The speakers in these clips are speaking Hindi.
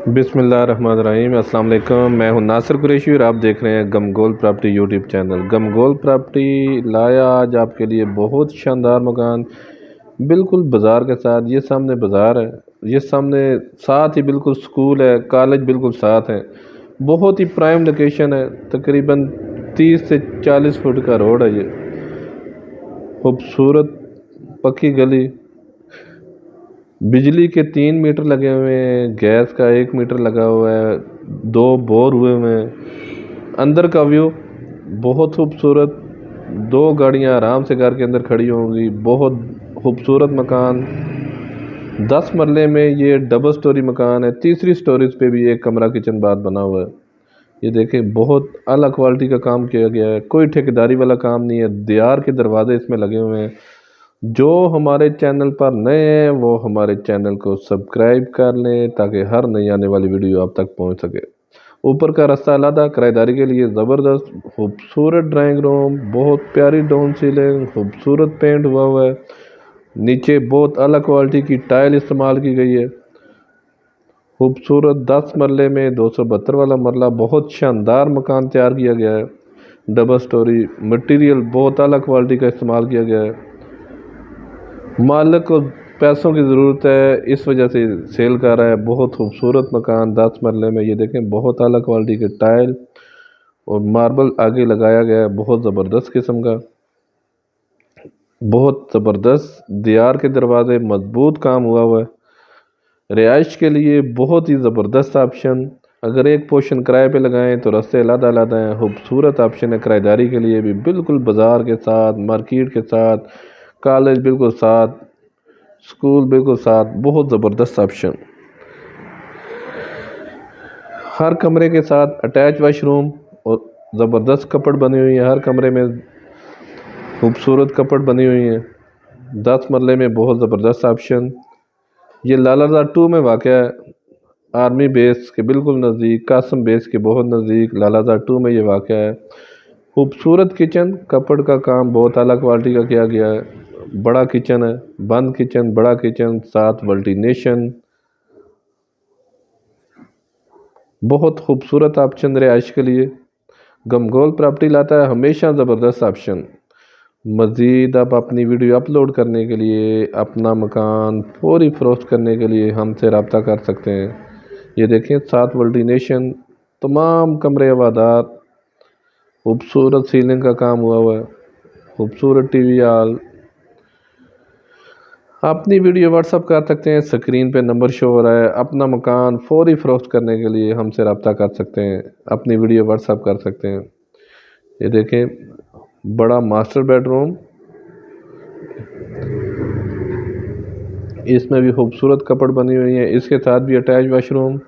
बिस्मिल्लाहिर्रहमानिर्रहीम। अस्सलाम वालेकुम। मैं हूं नासिर कुरैशी और आप देख रहे हैं गमगोल प्रॉपर्टी यूट्यूब चैनल। गमगोल प्रॉपर्टी लाया आज आपके लिए बहुत शानदार मकान, बिल्कुल बाज़ार के साथ। ये सामने बाज़ार है, ये सामने साथ ही बिल्कुल स्कूल है, कॉलेज बिल्कुल साथ है। बहुत ही प्राइम लोकेशन है, तकरीबन 30 से 40 फुट का रोड है। ये खूबसूरत पक्की गली, बिजली के 3 मीटर लगे हुए हैं, गैस का 1 मीटर लगा हुआ है, 2 बोर हुए हुए हैं। अंदर का व्यू बहुत खूबसूरत, 2 गाड़ियां आराम से घर के अंदर खड़ी होंगी। बहुत खूबसूरत मकान, 10 मरले में ये डबल स्टोरी मकान है। तीसरी स्टोरीज पे भी एक कमरा किचन बाथ बना हुआ है। ये देखें, बहुत अला क्वालिटी का काम किया गया है, कोई ठेकेदारी वाला काम नहीं है। दीवार के दरवाजे इसमें लगे हुए हैं। जो हमारे चैनल पर नए हैं वो हमारे चैनल को सब्सक्राइब कर लें ताकि हर नई आने वाली वीडियो आप तक पहुंच सके। ऊपर का रास्ता अलग, किराएदारी के लिए ज़बरदस्त खूबसूरत ड्राइंग रूम, बहुत प्यारी डाउन सीलिंग, खूबसूरत पेंट हुआ है। नीचे बहुत अलग क्वालिटी की टाइल इस्तेमाल की गई है। खूबसूरत 10 मरले में 272 वाला मरला, बहुत शानदार मकान तैयार किया गया है। डबल स्टोरी, मटेरियल बहुत अलग क्वालिटी का इस्तेमाल किया गया है। मालिक को पैसों की ज़रूरत है, इस वजह से सेल कर रहा है। बहुत खूबसूरत मकान 10 मरले में। ये देखें, बहुत अलग क्वालिटी के टाइल और मार्बल आगे लगाया गया है, बहुत ज़बरदस्त किस्म का, बहुत ज़बरदस्त। दीवार के दरवाजे मजबूत काम हुआ है। रिहाइश के लिए बहुत ही ज़बरदस्त ऑप्शन। अगर एक पोर्शन किराए पे लगाएं तो रास्ते अलग-अलग हैं। खूबसूरत ऑप्शन है किराएदारी के लिए भी, बिल्कुल बाज़ार के साथ, मार्केट के साथ, कॉलेज बिल्कुल साथ, स्कूल बिल्कुल साथ। बहुत ज़बरदस्त ऑप्शन। हर कमरे के साथ अटैच वाशरूम और ज़बरदस्त कपड़ बनी हुई है। हर कमरे में खूबसूरत कपड़ बनी हुई है। 10 मरले में बहुत ज़बरदस्त ऑप्शन। ये लालाजार 2 में वाक़ है, आर्मी बेस के बिल्कुल नज़दीक, कासम बेस के बहुत नज़दीक लालाजार 2 में ये वाक़ है। खूबसूरत किचन, कपड़ का काम बहुत अलग क्वालिटी का किया गया है। बड़ा किचन है, बंद किचन, बड़ा किचन, साथ वेंटिलेशन। बहुत खूबसूरत ऑप्शन रिहाइश के लिए गमगोल प्रॉपर्टी लाता है हमेशा ज़बरदस्त ऑप्शन। मज़ीद आप अपनी वीडियो अपलोड करने के लिए, अपना मकान फौरी फ़रोख्त करने के लिए हमसे रब्ता कर सकते हैं। ये देखें, 7 वेंटिलेशन, तमाम कमरे हवादार, खूबसूरत सीलिंग का काम हुआ है, खूबसूरत टीवी हॉल। अपनी वीडियो व्हाट्सअप कर सकते हैं, स्क्रीन पे नंबर शो हो रहा है। अपना मकान फौरी फ़रोख्त करने के लिए हमसे रब्ता कर सकते हैं, अपनी वीडियो व्हाट्सअप कर सकते हैं। ये देखें, बड़ा मास्टर बेडरूम, इसमें भी खूबसूरत कपड़ बनी हुई है। इसके साथ भी अटैच वाशरूम,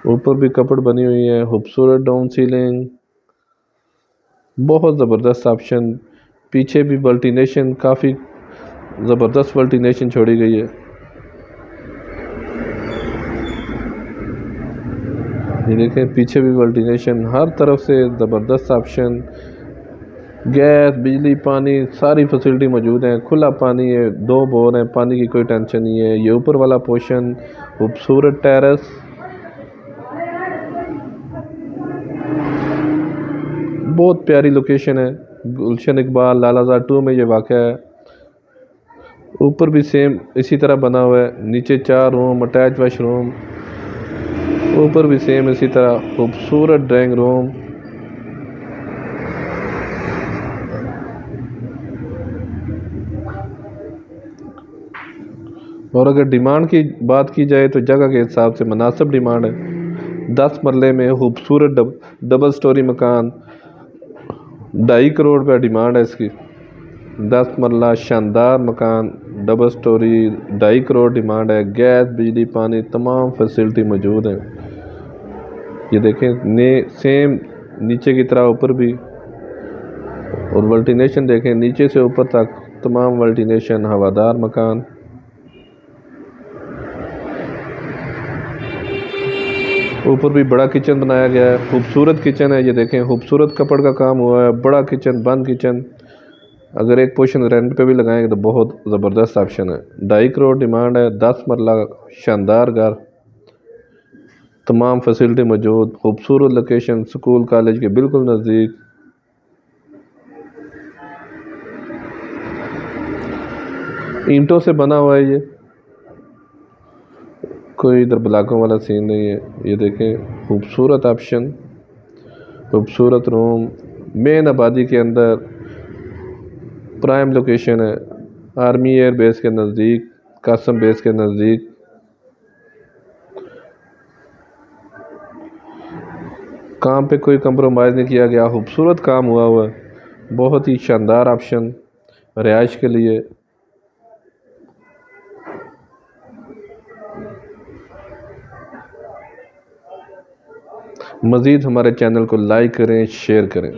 ऊपर भी कपड़ बनी हुई है, खूबसूरत डाउन सीलिंग, बहुत ज़बरदस्त ऑप्शन। पीछे भी वेंटिलेशन, काफ़ी ज़बरदस्त वेंटिलेशन छोड़ी गई है। ये देखें, पीछे भी वेंटिलेशन, हर तरफ से ज़बरदस्त ऑप्शन। गैस, बिजली, पानी, सारी फैसिलिटी मौजूद है। खुला पानी है, 2 बोर हैं, पानी की कोई टेंशन नहीं है। ये ऊपर वाला पोर्शन, खूबसूरत टेरेस, बहुत प्यारी लोकेशन है। गुलशन इकबाल लालाजार 2 में ये वाक़ है। ऊपर भी सेम इसी तरह बना हुआ है, नीचे 4 रूम, अटैच वाशरूम, ऊपर भी सेम इसी तरह खूबसूरत ड्राइंग रूम। और अगर डिमांड की बात की जाए तो जगह के हिसाब से मुनासिब डिमांड है। 10 मरले में खूबसूरत डबल स्टोरी मकान, 2.5 करोड़ रुपया डिमांड है इसकी। 10 मरला शानदार मकान, डबल स्टोरी, 2.5 करोड़ डिमांड है। गैस, बिजली, पानी, तमाम फैसिलिटी मौजूद है। ये देखें, सेम नीचे की तरह ऊपर भी, और वेंटिलेशन देखें, नीचे से ऊपर तक तमाम वेंटिलेशन, हवादार मकान। ऊपर भी बड़ा किचन बनाया गया है, खूबसूरत किचन है। ये देखें, खूबसूरत कपड़ का काम हुआ है, बड़ा किचन, बंद किचन। अगर एक पोर्शन रेंट पे भी लगाएंगे तो बहुत ज़बरदस्त ऑप्शन है। 2.5 करोड़ डिमांड है, 10 मरला शानदार घर, तमाम फैसिलिटी मौजूद, खूबसूरत लोकेशन, स्कूल कॉलेज के बिल्कुल नज़दीक। ईंटों से बना हुआ है ये, कोई इधर ब्लॉकों वाला सीन नहीं है। ये देखें, खूबसूरत ऑप्शन, खूबसूरत रूम, मेन आबादी के अंदर, प्राइम लोकेशन है, आर्मी एयर बेस के नज़दीक, कासम बेस के नज़दीक। काम पे कोई कंप्रोमाइज़ नहीं किया गया, खूबसूरत काम हुआ है, बहुत ही शानदार ऑप्शन रिहाइश के लिए। मज़ीद हमारे चैनल को लाइक करें, शेयर करें।